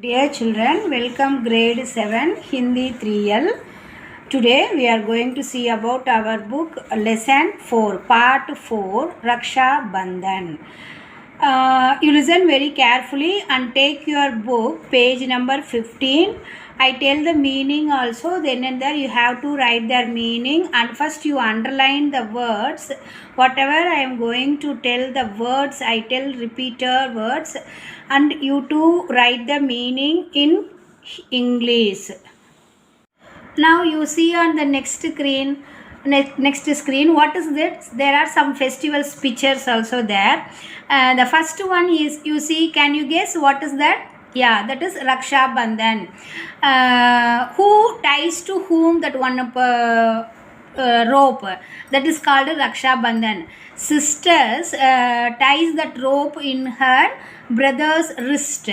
Dear children, welcome grade 7 Hindi 3L. Today we are going to see about our book lesson 4 part 4 Raksha Bandhan. You listen very carefully and take your book page number 15. I tell the meaning also, then and there you have to write their meaning, and first you underline the words. Whatever I am going to tell the words, I tell repeater words, and you to write the meaning in English. Now you see on the next screen what is this? There are some festivals pictures also there. The first one is, you see, can you guess what is that? Yeah, that is Raksha Bandhan. Who ties to whom that one rope? That is called Raksha Bandhan. Sisters ties that rope in her brother's wrist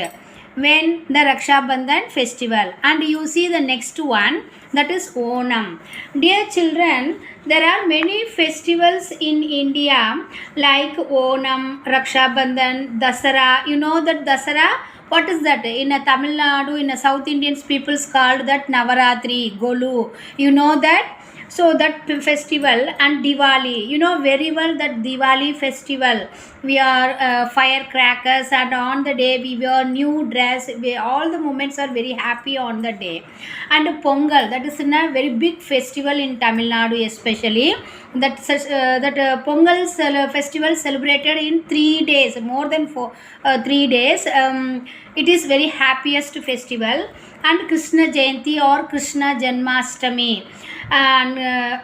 when the Raksha Bandhan festival. And you see the next one, that is Onam. Dear children, there are many festivals in India like Onam, Raksha Bandhan, Dasara. You know that Dasara? What is that? In a Tamil Nadu, in a South Indians, people's called that Navaratri, Golu. You know that? So that festival, and Diwali, you know very well that Diwali festival, we are firecrackers, and on the day we wear new dress. All the moments are very happy on the day. And Pongal, that is in a very big festival in Tamil Nadu especially. Pongal festival celebrated in 3 days, more than 3 days. It is very happiest festival. And Krishna Jayanti or Krishna Janmashtami. And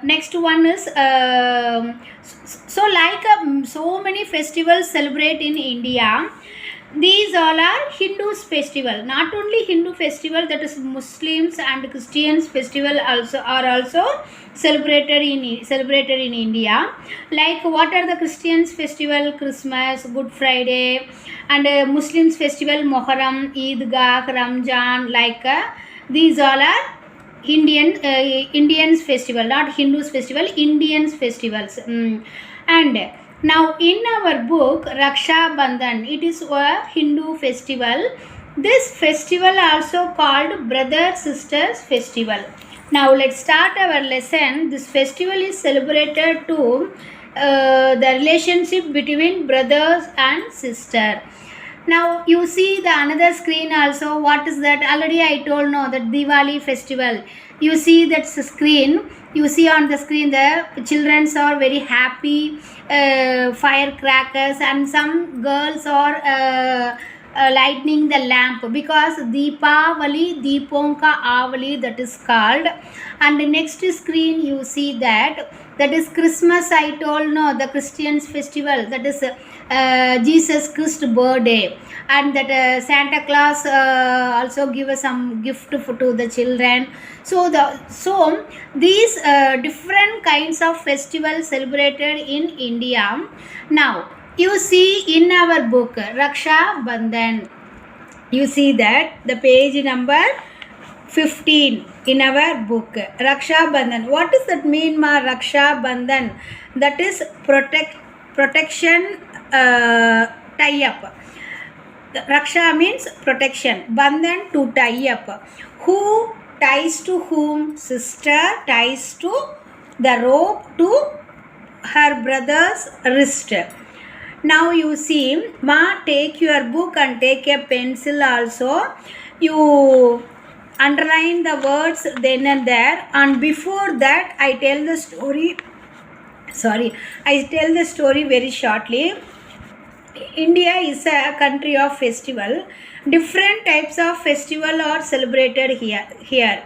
next one is so many festivals celebrate in India. These all are Hindus festival. Not only Hindu festival, that is Muslims and Christians festival also celebrated in India. Like, what are the Christians festival? Christmas, Good Friday, and Muslims festival Muharram, Eidgah, Ramjan. These all are Indians festival, not Hindus festival, Indians festivals. And now in our book Raksha Bandhan, it is a Hindu festival. This festival also called brother sisters festival. Now let's start our lesson. This festival is celebrated to the relationship between brothers and sister. Now you see the another screen also. What is that? Already I told, no, that Diwali festival. You see that screen. You see on the screen the children are very happy, firecrackers, and some girls are lighting the lamp, because Deepavali, Deeponka Avali, that is called. And the next screen you see that is Christmas. I told, no, the Christians festival, that is Jesus Christ birthday. And that Santa Claus also give us some gift to the children. So these different kinds of festivals celebrated in India. Now you see in our book Raksha Bandhan, you see that the page number 15 in our book Raksha Bandhan. What does that mean, ma? Raksha Bandhan, that is protection, tie up. Raksha means protection, Bandhan to tie up. Who ties to whom? Sister ties to the rope to her brother's wrist. Now you see, ma, take your book and take a pencil also. You underline the words then and there, and before that I tell the story. I tell the story very shortly. India is a country of festival. Different types of festival are celebrated here.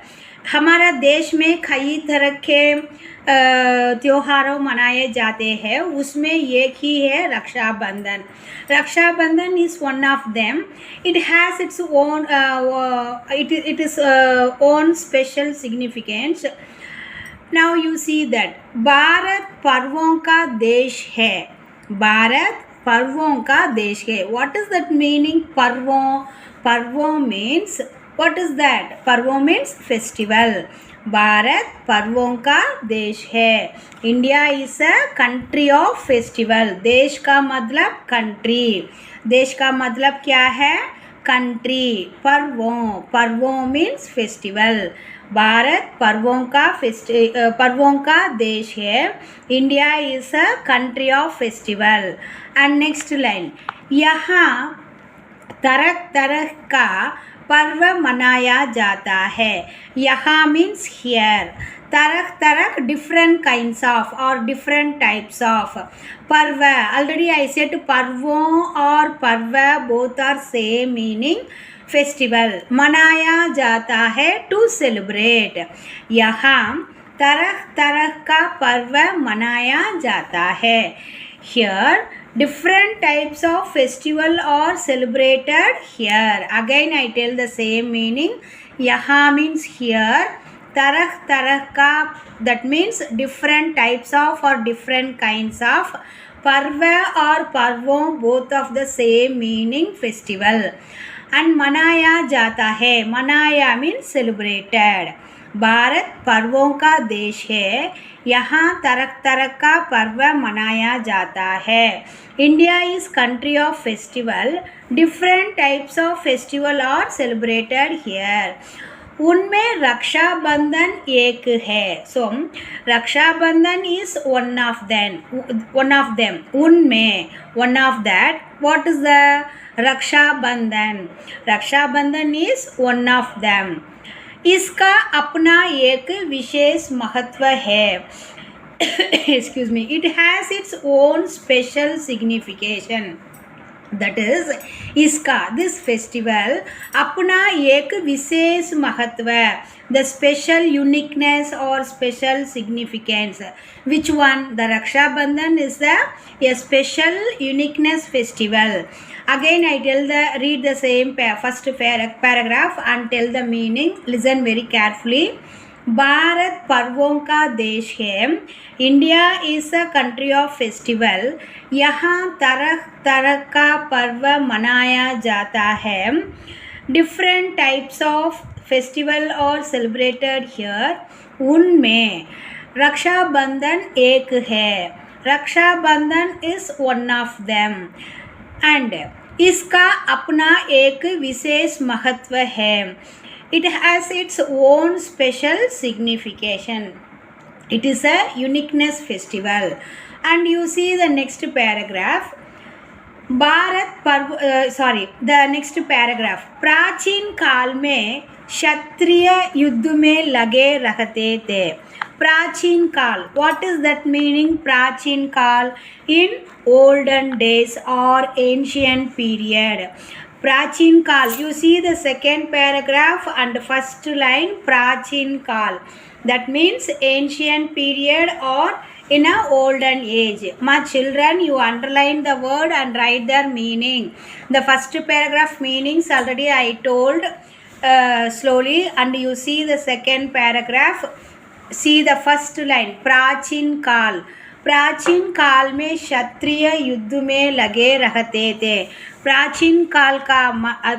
हमारा देश में कई तरह के त्योहारों मनाए जाते हैं. उसमें एक ही है रक्षा बंधन. रक्षा बंधन is one of them. It has its own it is own special significance. Now you see that Bharat पर्वों का देश है. भारत पर्वों का देश है. What is that meaning? पर्वों means, what is that? पर्वों means festival. भारत पर्वों का देश है. India is a country of festival. देश का मतलब country. देश का मतलब क्या है? country. पर्वों means festival. भारत पर्वों का देश है. India is a country of festival. And next line, यहाँ तरह तरह का पर्व मनाया जाता है. यहाँ means here. तरह तरह different kinds of or different types of. पर्व, already I said पर्वों और पर्व both are same meaning. Festival, मनाया जाता है to celebrate. यहाँ तरह तरह का पर्व मनाया जाता है. Here different types of festival are celebrated here. Again I tell the same meaning. यहाँ means here. तरह तरह का, that means different types of or different kinds of. पर्व और पर्वों both of the same meaning festival. And मनाया जाता है, मनाया means celebrated. भारत पर्वों का देश है. यहाँ तरह तरह का पर्व मनाया जाता है. India is country of festival. Different types of festival are celebrated here. उनमें रक्षाबंधन एक है. So Rakshabandhan is one of them. उनमें one of that. What is the Rakshabandhan? Rakshabandhan is one of them. इसका अपना एक विशेष महत्व है. Excuse me. It has its own special signification. That is, इसका, this festival, अपना एक विशेष महत्व, the special uniqueness or special significance. Which one? The Raksha Bandhan is a special uniqueness festival. Again I read the same first paragraph and tell the meaning. Listen very carefully. Bharat पर्वों का देश है. India is a country of festival. यहाँ तरह तरह का पर्व मनाया जाता है. Different types of festival are celebrated here. उनमें रक्षाबंधन एक है. Rakshabandhan is one of them. And इसका अपना एक विशेष महत्व है. It has its own special signification. It is a uniqueness festival. And you see the next paragraph. The next paragraph. प्राचीन काल में क्षत्रिय युद्ध में लगे रहते थे. प्राचीन काल, what is that meaning? प्राचीन काल, in olden days or ancient period. प्राचीन काल, you see the second paragraph and first line, प्राचीन काल, that means ancient period or in a olden age. My children, you underline the word and write their meaning. The first paragraph meanings already I told slowly, and you see the second paragraph. See the first line, प्राचीन काल. प्राचीन काल में क्षत्रिय युद्ध में लगे रहते थे. प्राचीन काल का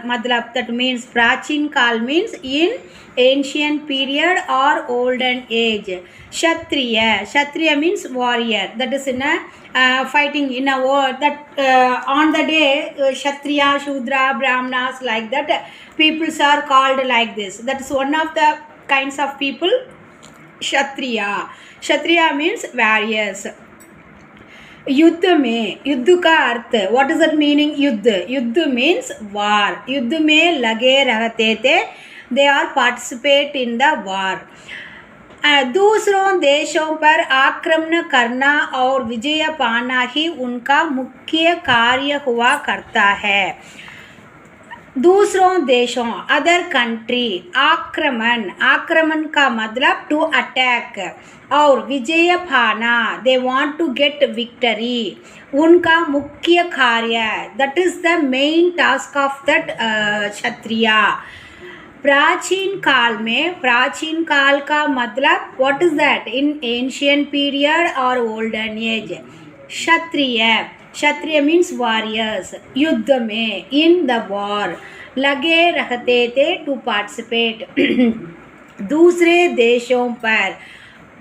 मतलब, that means प्राचीन काल means in ancient period or olden age. Kshatriya means warrior. That is in a fighting in a war. That on the day Kshatriya, Shudra, Brahmanas, like that peoples are called like this. That is one of the kinds of people. Sattriya means warriors. युद्ध में, युद्ध का अर्थ, what is that meaning? युद्ध means war. युद्ध में लगे रहते थे. They are participate in the war. दूसरों देशों पर आक्रमण करना और विजय पाना ही उनका मुख्य कार्य हुआ करता है. दूसरों देशों, अदर कंट्री, आक्रमण का मतलब टू अटैक, और विजय पाना, they want to get victory, उनका मुख्य कार्य, that is the main task of that kshatriya. प्राचीन काल में, प्राचीन काल का मतलब what is that? In ancient period और olden age. Kshatriya means warriors. युद्ध में, इन द वॉर, लगे रहते थे, टू पार्टिसिपेट. दूसरे देशों पर,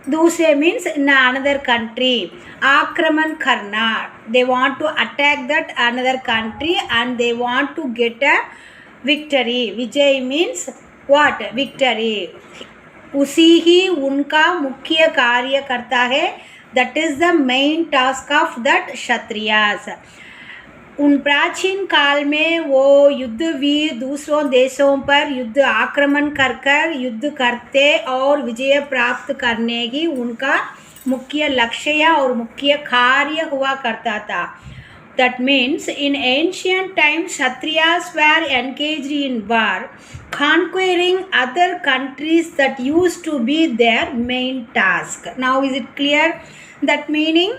दूसरे मीन्स इन अनदर कंट्री, आक्रमण करना, they want to attack that another country and they want to get a victory. Vijay means what? Victory. उसी ही उनका मुख्य कार्य करता है. That is the main task of that Kshatriyas. उन प्राचीन काल में वो युद्धवीर दूसरों देशों पर युद्ध आक्रमण कर कर युद्ध करते और विजय प्राप्त करने की उनका मुख्य लक्ष्य और मुख्य कार्य हुआ करता था. That means in ancient times Kshatriyas were engaged in war, conquering other countries that used to be their main task. Now is it clear that meaning?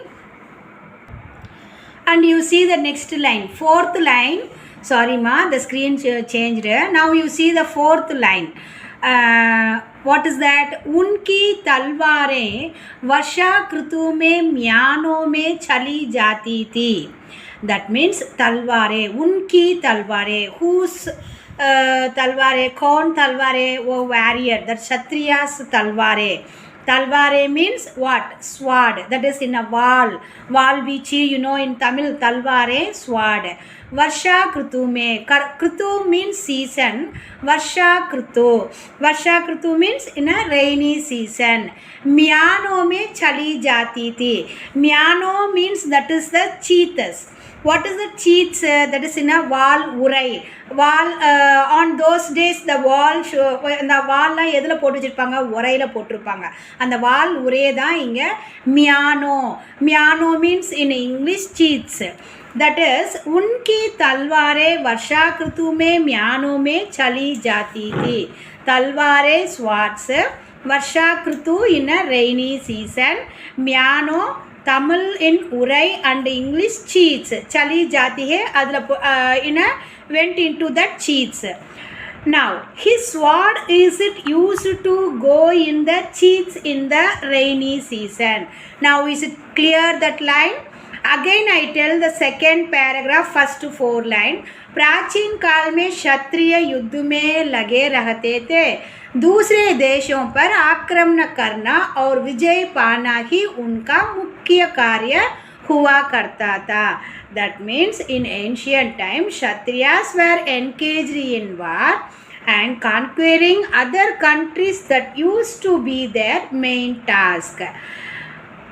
And you see the next line, fourth line. Sorry ma, the screen changed. Now you see the fourth line. What is that? उनकी तलवारें वर्षा ऋतु में म्यानों में चली जाती थी. That means तलवारें, उनकी तलवारें. Whose तलवारें? कौन तलवारें? वो warrior, that क्षत्रियास तलवारें. Talware means what? Sword. That is in a wall. Wall which you know in Tamil, talware, sword. Varsha Krutu mein. Krutu means season. Varsha Krutu. Varsha Krutu means in a rainy season. Myano mein chali jati thi. Myano means that is the cheetahs. What is the cheats? That is in a wall urai. Wall on those days the wall இந்த வால்லாம் எதில் போட்டு வச்சுருப்பாங்க? உரையில் போட்டிருப்பாங்க. அந்த வால் உரையே தான் இங்கே மியானோ. மியானோ means in English seats. that is उनकी तलवारें वर्षा ऋतु में म्यानों में चली जाती थी. तलवारें swords, Varsha Ritu in a rainy season, म्यानो Tamil in urai and English cheats. चली जाती है अदला in a went into that cheats. Now his sword is it used to go in the cheats in the rainy season. Now is it clear that line? Again I tell the second paragraph, first 4 line. प्राचीन काल में क्षत्रिय युद्ध में लगे रहते थे. दूसरे देशों पर आक्रमण करना और विजय पाना ही उनका मुख्य कार्य हुआ करता था. That means in ancient times Kshatriyas were engaged in war and conquering other countries that used to be their main task.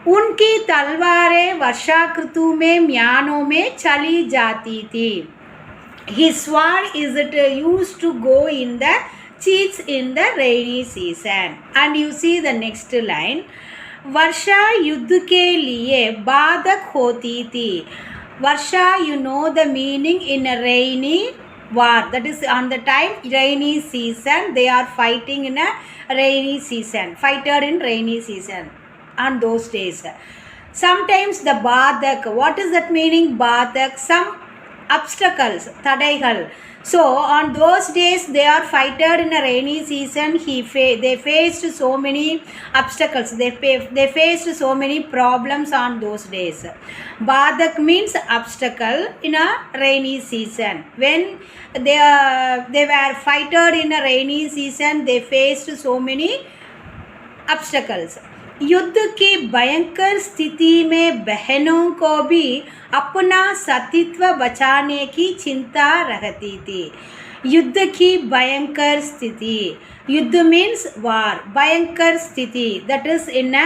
उनकी तलवारें वर्षा ऋतु में म्यानों में चली जाती थी. His sword is it used to go in the cheats in the rainy season. And you see the next line. वर्षा युद्ध के लिए बाधक होती थी. वर्षा, you know the meaning in a rainy war. That is on the time rainy season. They are fighting in a rainy season. Fighter in rainy season on those days. Sometimes the badak. What is that meaning? Badak. Some obstacles. Tadaigal. So on those days they are fighter in a rainy season. They faced so many obstacles. They faced so many problems on those days. Badak means obstacle in a rainy season. When they were fighter in a rainy season, they faced so many obstacles. युद्ध की भयंकर स्थिति में बहनों को भी अपना सतीत्व बचाने की चिंता रहती थी. युद्ध की भयंकर स्थिति. युद्ध मीन्स वार. भयंकर स्थिति, that is in a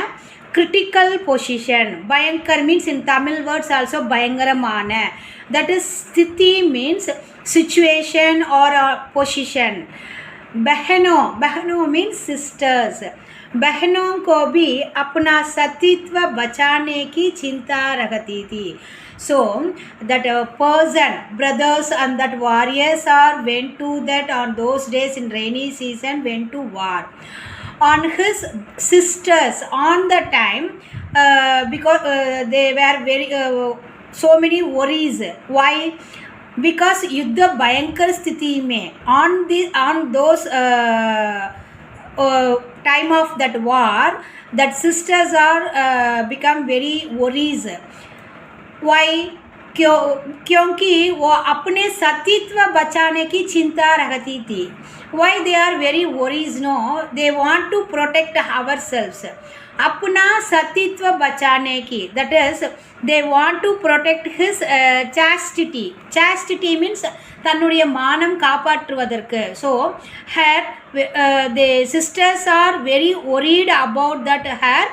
critical position. भयंकर means in Tamil words also பயங்கரமான. That is स्थिति means situation or a position. बहनों means sisters. बहनों को भी अपना सतीत्व बचाने की चिंता रहती थी. So that a person, brothers and that warriors are went to that on those days in rainy season went to war. On his sisters on the time because they were very so many worries. Why? Because युद्ध भयंकर स्थिति में on those time of that war, that sisters are become very worries. Why? क्योंकि वो अपने सतीत्व बचाने की चिंता रखती थी. Why they are very worries? No, they want to protect ourselves. अपना सतीत्व बचाने की, that is they want to protect his chastity. Chastity means தன்னுடைய மானம் காப்பாற்றுவதற்கு. So her the sisters are very worried about that her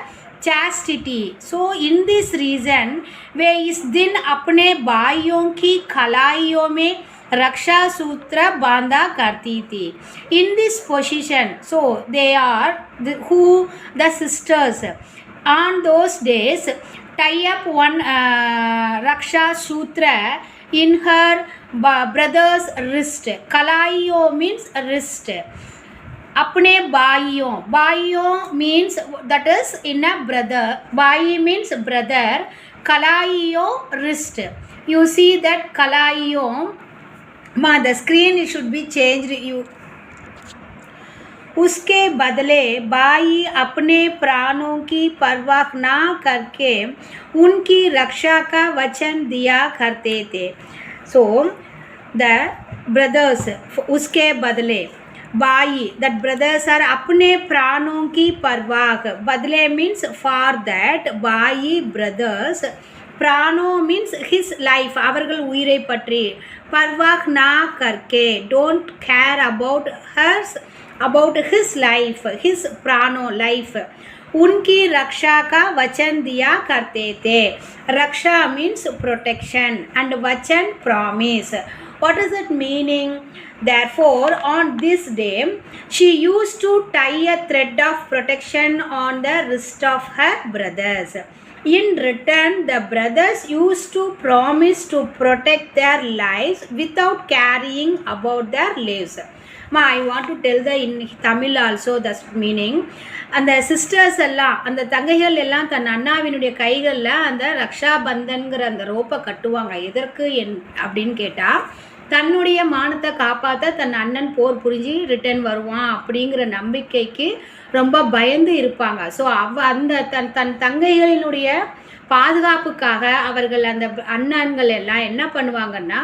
chastity. So in this reason वे इस दिन अपने भाइयों की कलाइयों में रक्षा सूत्र बांधा करती थी. In this position, so they are the sisters on those days tie up one raksha sutra in her brother's wrist. Kalaiyo means wrist. अपने भाइयों means that is in a brother. Bhai means brother. Kalaiyo wrist. You see that kalaiyo. Ma, the screen it should be changed. You उसके बदले भाई अपने प्राणों की परवाह ना करके उनकी रक्षा का वचन दिया करते थे. So the brothers, उसके बदले भाई, that brothers are अपने प्राणों की परवाह, बदले means for that भाई brothers, प्राणों means his life, அவர்கள் உயிரை பற்றி, परवाह ना करके, don't care about his life, his प्राणों life, उनकी रक्षा का वचन दिया करते थे. रक्षा means protection and वचन promise. What is it meaning? Therefore, on this day, she used to tie a thread of protection on the wrist of her brothers. In return, the brothers used to promise to protect their lives without caring about their lives. Ma, I want to tell the in Tamil also the meaning. அந்த sisters எல்லாம், அந்த தங்கைகள் எல்லாம் தன் அண்ணாவினுடைய கைகளில் அந்த ரக்ஷா பந்தன்கிற அந்த ரோப்பை கட்டுவாங்க. எதற்கு அப்படின்னு கேட்டால், தன்னுடைய மானத்தை காப்பாற்ற தன் அண்ணன் போர் புரிஞ்சு ரிட்டர்ன் வருவான் அப்படிங்கிற நம்பிக்கைக்கு ரொம்ப பயந்து இருப்பாங்க. ஸோ அந்த தன் தங்கைகளினுடைய பாதுகாப்புக்காக அவர்கள் அந்த அண்ணன்கள் எல்லாம் என்ன பண்ணுவாங்கன்னா,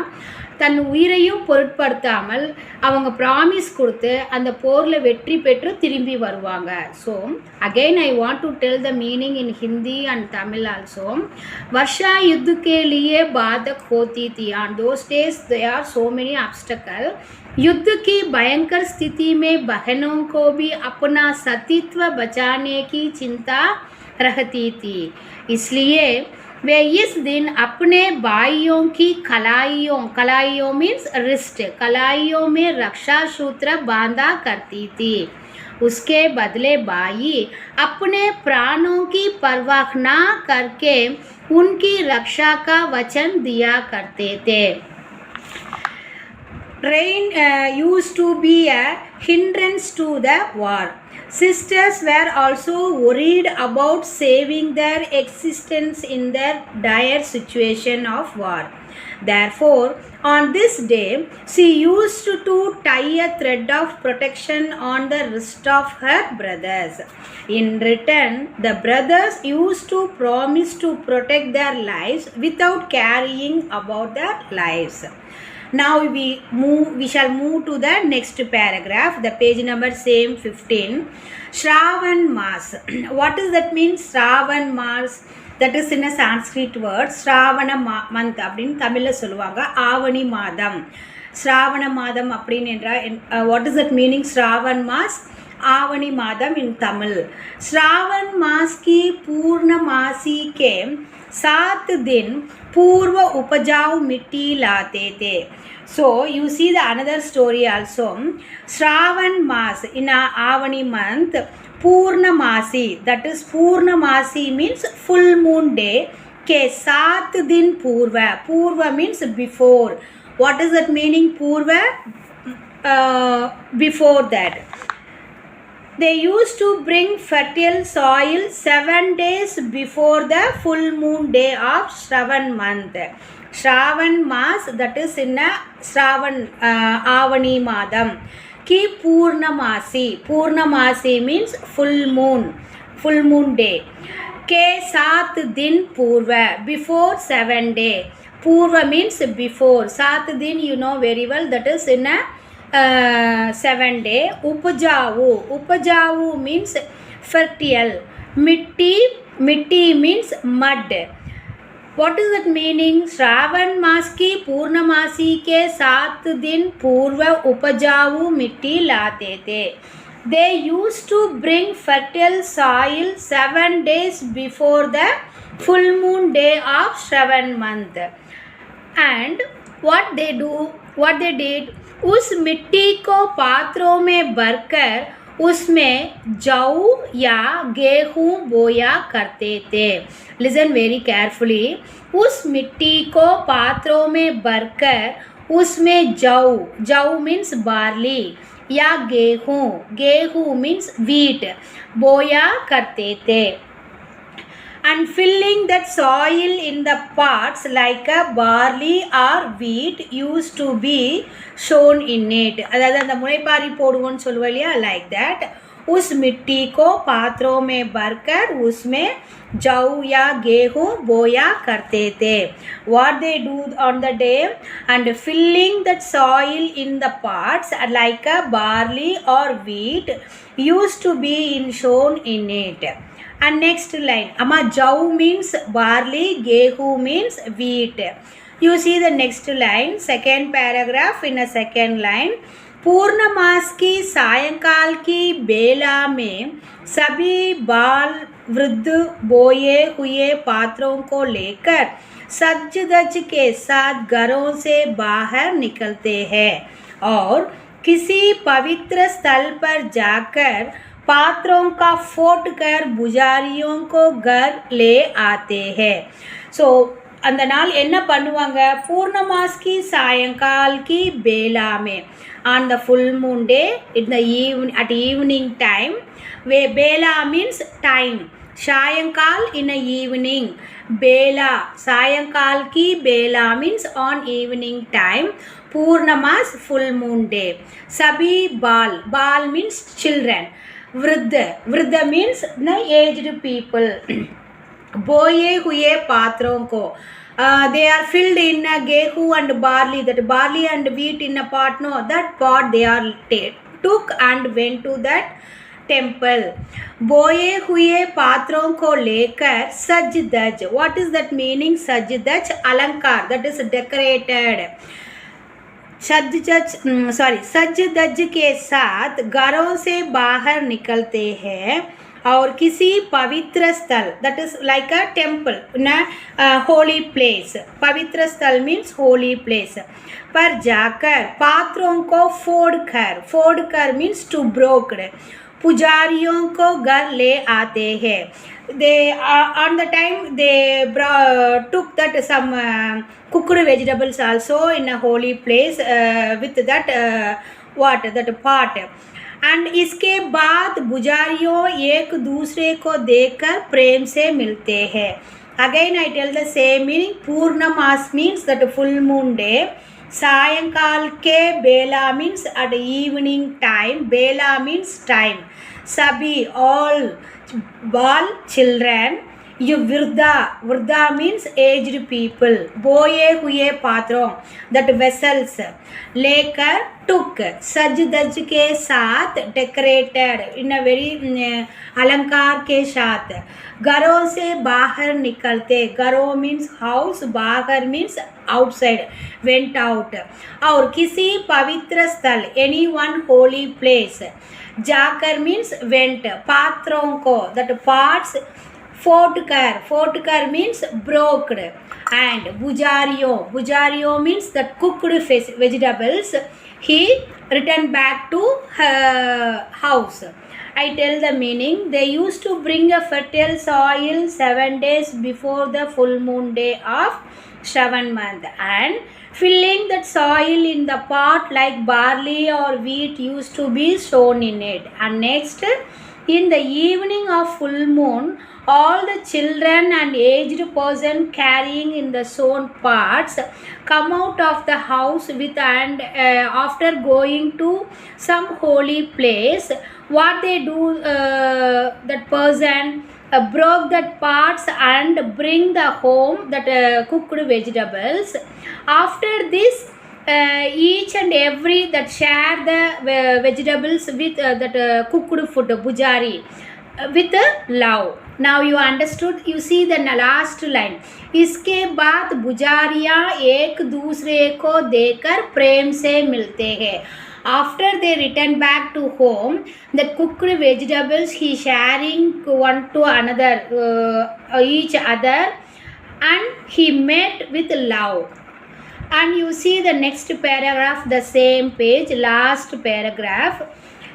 தன் உயிரையும் பொருட்படுத்தாமல் அவங்க ப்ராமிஸ் கொடுத்து அந்த போரில் வெற்றி பெற்று திரும்பி வருவாங்க. So again I want to tell the meaning in Hindi and Tamil also. वर्षा युद्ध के लिए बाधक होती थी. On those days there are so many obstacle. युद्ध की भयंकर स्थिति में बहनों को भी अपना सतीत्व बचाने की चिंता रहती थी. इसलिए वे इस दिन अपने भाइयों की कलाइयों मीन्स रिस्ट, कलाइयों में रक्षा सूत्र बांधा करती थी. उसके बदले भाई अपने प्राणों की परवाह ना करके उनकी रक्षा का वचन दिया करते थे. Rain used to be a hindrance to the war. Sisters were also worried about saving their existence in their dire situation of war. Therefore, on this day, she used to tie a thread of protection on the wrist of her brothers. In return, the brothers used to promise to protect their lives without caring about their lives. Now we shall move to the next paragraph, the page number same 15. Shravan Mas. What does that mean? Shravan Mas, that is in a Sanskrit word. Shravana month அப்படின்னு தமிழில் சொல்லுவாங்க. ஆவணி மாதம், ஸ்ராவண மாதம் அப்படின்னு என்றால் what is that meaning? Shravan Mas, आवनी Madam इन तमिल. श्रावण मास की पूर्णमासी के 7 दिन पूर्व उपजाऊ मिट्टी लाते थे. So you see the another story also. Shravan Mas in Avani month, Purnamasi, that is Purnamasi means full moon day के 7 दिन पूर्व. पूर्व means before. What is that meaning? पूर्व before that. They used to bring fertile soil 7 days before the full moon day of Shravan month. Shravan Mas, that is in a Shravan Avani Madam. Ki Purnamasi. Purnamasi means full moon day. Ke 7 din purva, before 7 day. Purva means before. Sat din you know very well, that is in a 7 day. Upajavu means fertile. Mitti means mud. What is that meaning? Shravan मास की पूर्णमासी के 7 दिन पूर्व उपजाऊ मिट्टी लाते थे. They used to bring fertile soil 7 days before the full moon day of Shravan month. And what they did, उस मिट्टी को पात्रों में भरकर उसमें जौ या गेहूं बोया करते थे. Listen very carefully. उस मिट्टी को पात्रों में भरकर उसमें जौ मीन्स बार्ली या गेहूं मीन्स व्हीट बोया करते थे. And filling that soil in the pots like a barley or wheat used to be shown in it. अதாவது அந்த முளைப்பாரி போடுவோன்னு சொல்லுவோம் இல்லையா, like that. उस मिट्टी को पात्रों में भरकर उसमें जौ या गेहूं बोया करते थे. What they do on the day, and filling that soil in the pots like a barley or wheat used to be shown in it. And next line, amma jau means barley, gehu means wheat. You see the next line, second paragraph in a second line. पूर्णमास की सायंकाल की बेला में सभी बाल वृद्ध बोए हुए पात्रों को लेकर सज धज के साथ घरों से बाहर निकलते हैं और किसी पवित्र स्थल पर जाकर पात्रों का फोट कर पुजारियों को घर ले आते हैं. ஸோ அந்த நாள் என்ன பண்ணுவாங்க, பூர்ணமாஸ் की सायंकाल की बेला में, on the full moon day in the at evening time. Bela means time, सायंकाल in a evening, बेला सायंकाल की बेला means on evening time. पूर्णमास full moon day. सभी बाल means children. वृद्ध means the aged people. बोए हुए पात्रों को, they are filled in a gehu and barley, that barley and wheat in a pot, no, that pot they are took and went to that temple. बोए हुए पात्रों को लेकर सज धज. What is that meaning? सज धज अलंकार, that is decorated. सज धज के साथ घरों से बाहर निकलते हैं और किसी पवित्र स्थल, that is like a temple, holy place. पवित्र स्थल means holy place पर जाकर पात्रों को फोड़ कर means to broke, पुजारियों को घर ले आते हैं. They on the time they took that some cooked vegetables also in a holy place with that that pot. And इसके बाद पुजारियों एक दूसरे को देखकर प्रेम से मिलते हैं. Again I tell the same meaning. पूर्णमास means that full moon day. सायंकाल के बेला means at evening time. Bela means time. सभी all children. ये वृद्धा means aged people. बोए हुए पात्रों, that vessels, लेकर took, सज धज के साथ, decorated in a very अलंकार के साथ, घरों से बाहर निकलते. घरों means house, बाहर means outside, went out. और किसी पवित्र स्थल, any one holy place. जाकर means went, पात्रों को, that parts, फोट कर means broke. And bujariyo means that cooked vegetables. He returned back to her house. I tell the meaning. They used to bring a fertile soil 7 days before the full moon day of Shravan month, and filling that soil in the pot like barley or wheat used to be sown in it. And next, in the evening of full moon, all the children and aged person carrying in the sown pots come out of the house with, and after going to some holy place, what they do, that person, broke that parts and bring the home that cooked vegetables. After this, each and every that share the vegetables with that cooked food bujari with love. Now you understood. You see the last line. इसके बाद बुजारियाँ एक दूसरे को देकर प्रेम से मिलते हैं. After they return back to home, the cooked vegetables he sharing one to another, each other, and he met with love. And you see the next paragraph, the same page, last paragraph.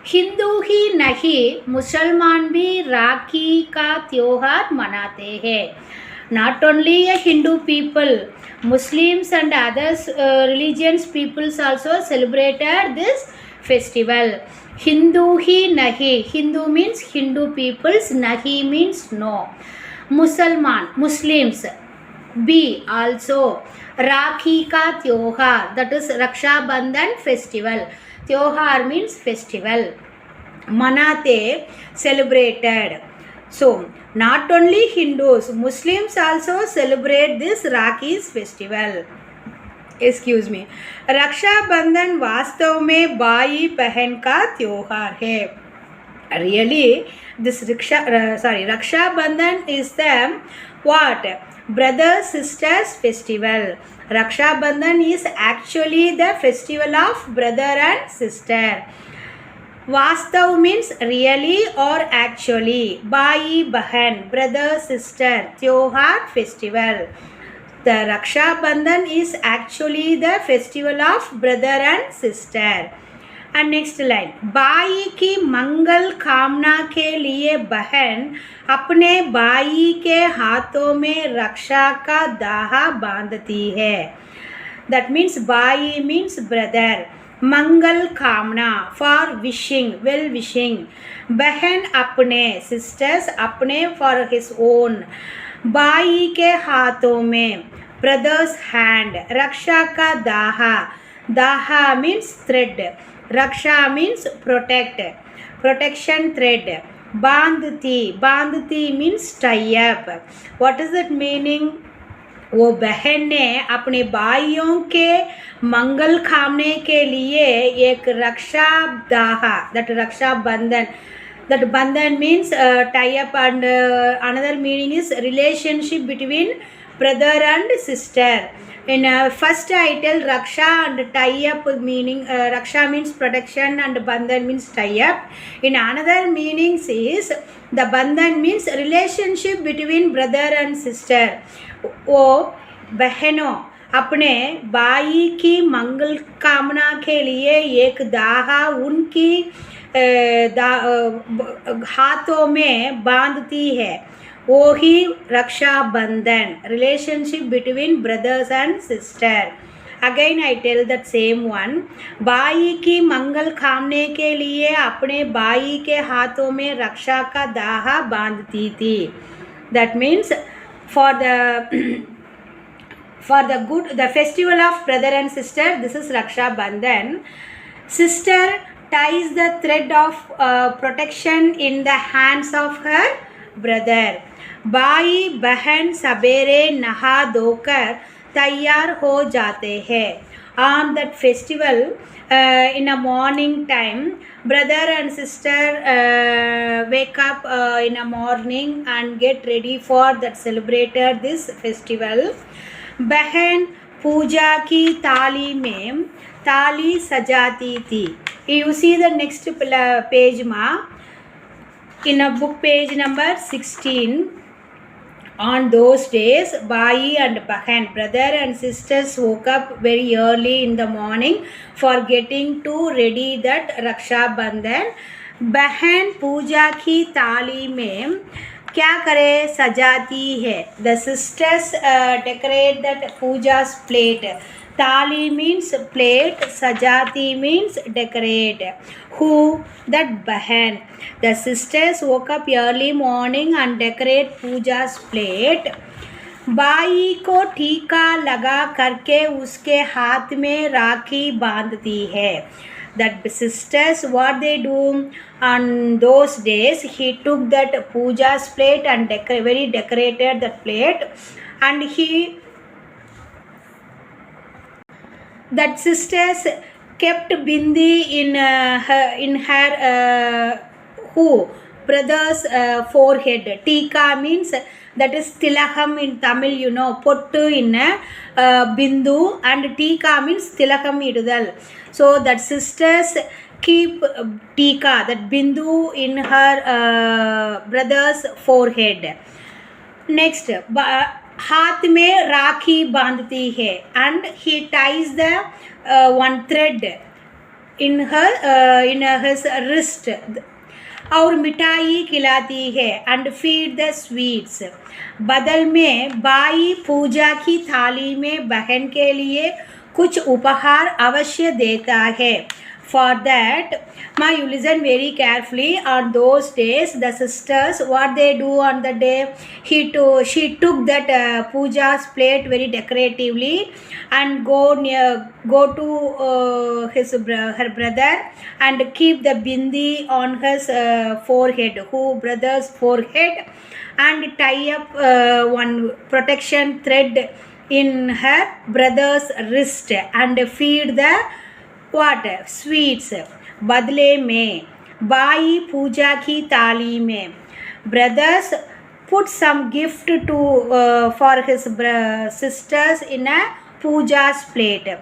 Hindu ही नहीं मुसलमान भी राखी का त्योहार मनाते हैं. Not only a Hindu people, Muslims and others religions peoples also celebrated this festival. Hindu hi nahi. Hindu means Hindu peoples. Nahi means no. Musalman, Muslims. B also. Rakhi ka tyohar. That is Raksha Bandhan festival. Tyohar means festival. Manate, celebrated. So, not only Hindus, Muslims also celebrate this Rakhi's festival. Excuse me. रक्षा बंधन वास्तव में भाई बहन का त्योहार है. Really, this रक्षा बंधन is the what? Brother sisters festival. Raksha Bandhan is actually the festival of brother and sister. Vastav means really or actually. Bhai Bahan, brother sister. Tyohar festival. The Raksha Bandhan is actually the festival of brother and sister. And next line. भाई की मंगल कामना के लिए बहन अपने भाई के हाथों में रक्षा का दाहा बांधती है. That means भाई means brother. मंगल कामना for wishing, well wishing. बहन अपने, sisters अपने for his own. भाई के हाथों में, brother's hand. रक्षा का दाहा. दाहा means thread. Raksha means protect, protection thread. Bandhti, bandhti means tie up. What is that meaning? वो बहन ने अपने भाइयों के मंगल कामने के लिए एक रक्षा दाहा, that रक्षा बंधन, that bandhan means tie up, and another meaning is relationship between brother and sister. In first title, Raksha and tie-up meaning, Raksha means protection and Bandhan means tie-up. In another meanings is, the Bandhan means relationship between brother and sister. वो बहनों अपने भाई की मंगल कामना के लिए एक दाहा उनकी हाथों में बांधती है. वो ही रक्षा बंधन, relationship between brothers and sister. Again I tell that same one. भाई की मंगल कामने के लिए अपने भाई के हाथों में रक्षा का दाहा बांधती थी. That means for the good, the festival of brother and sister, this is Raksha Bandhan. Sister ties the thread of protection in the hands of her brother. भाई बहन सवेरे नहा धोकर तैयार हो जाते हैं. On that festival, in a morning time, brother and sister wake up in a morning and get ready for that celebrated this festival. बहन पूजा की थाली में थाली सजाती थी. You see the next page ma, in a book page number 16. On those days, Bhai and Bahan, brother and sisters, woke up very early in the morning for getting to ready that Raksha Bandhan. Bahan पूजा की थाली में क्या करे, सजाती है. The sisters decorate that puja's plate. Thali means plate, sajati means decorate. Who? That Bahan. The sisters woke up early morning and decorate puja's plate. By को टीका लगा करके उसके हाथ में राखी बांधती है. That sisters, what they do on those days, he took that puja's plate and very decorated that plate, and that sisters kept bindi in her who brother's forehead. Tika means that is tilakam in Tamil, you know, pottu in bindu, and tika means tilakam idudal. So that sisters keep tika, that bindu in her brother's forehead. Next, हाथ में राखी बांधती है, and he ties the one thread in his wrist. और मिठाई खिलाती है, and feed the sweets. बदल में बाई पूजा की थाली में बहन के लिए कुछ उपहार अवश्य देता है. For that, ma, you listen very carefully. On those days, the sisters, what they do on the day, she took that puja's plate very decoratively and go to her brother and keep the bindi on his forehead, brother's forehead, and tie up one protection thread in her brother's wrist and feed the what sweets. बदले में by पूजा की थाली में, brothers put some gift to for his sisters in a पूजा's plate.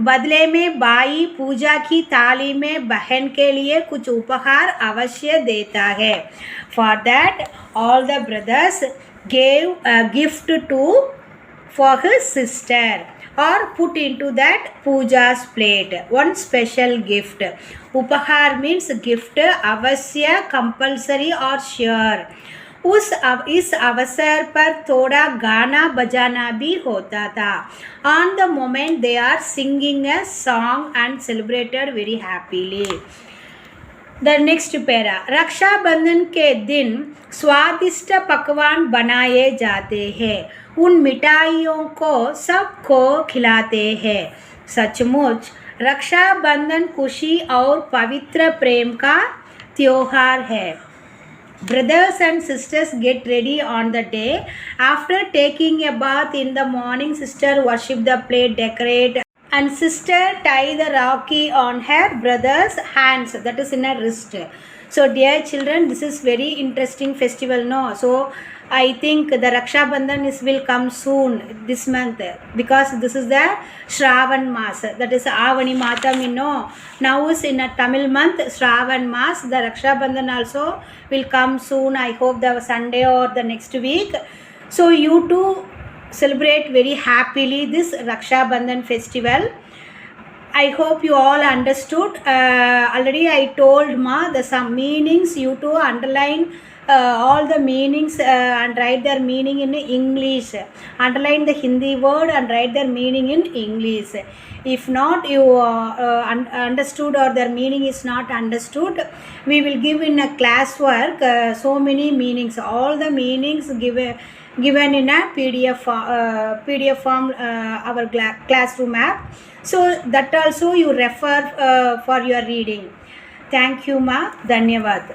बदले में by पूजा की थाली में बहन के लिए कुछ उपहार अवश्य देता है. For that, all the brothers gave a gift to for his sister, or put into that puja's plate one special gift. Upahar means gift, avasya compulsory or sure. इस अवसर पर थोड़ा गाना बजाना भी होता था. On the moment they are singing a song and celebrated very happily. The next para, Rakshabandhan के दिन स्वादिष्ट पकवान बनाए जाते हैं. उन मिठाइयों को सबको खिलाते हैं. सचमुच रक्षाबंधन खुशी और पवित्र प्रेम का त्योहार है. Brothers and sisters get ready on the day. After taking a bath in the morning, sister worship the plate, decorate, and sister tie the rakhi on her brother's hands, that is in her wrist. So dear children, this is very interesting festival, no? So I think the Raksha Bandhan will come soon this month, because this is the Shravan Mas, that is Avani Matam, you know. Now is in a Tamil month, Shravan Mas, the Raksha Bandhan also will come soon. I hope the Sunday or the next week. So you too celebrate very happily this Raksha Bandhan festival. I hope you all understood. Already I told the some meanings. You too underline all the meanings and write their meaning in English. Underline the Hindi word and write their meaning in English. If not, you understood or their meaning is not understood, we will give in a classwork so many meanings. All the meanings given in a PDF form, our classroom app. So that also you refer for your reading. Thank you, ma. Dhanyavad.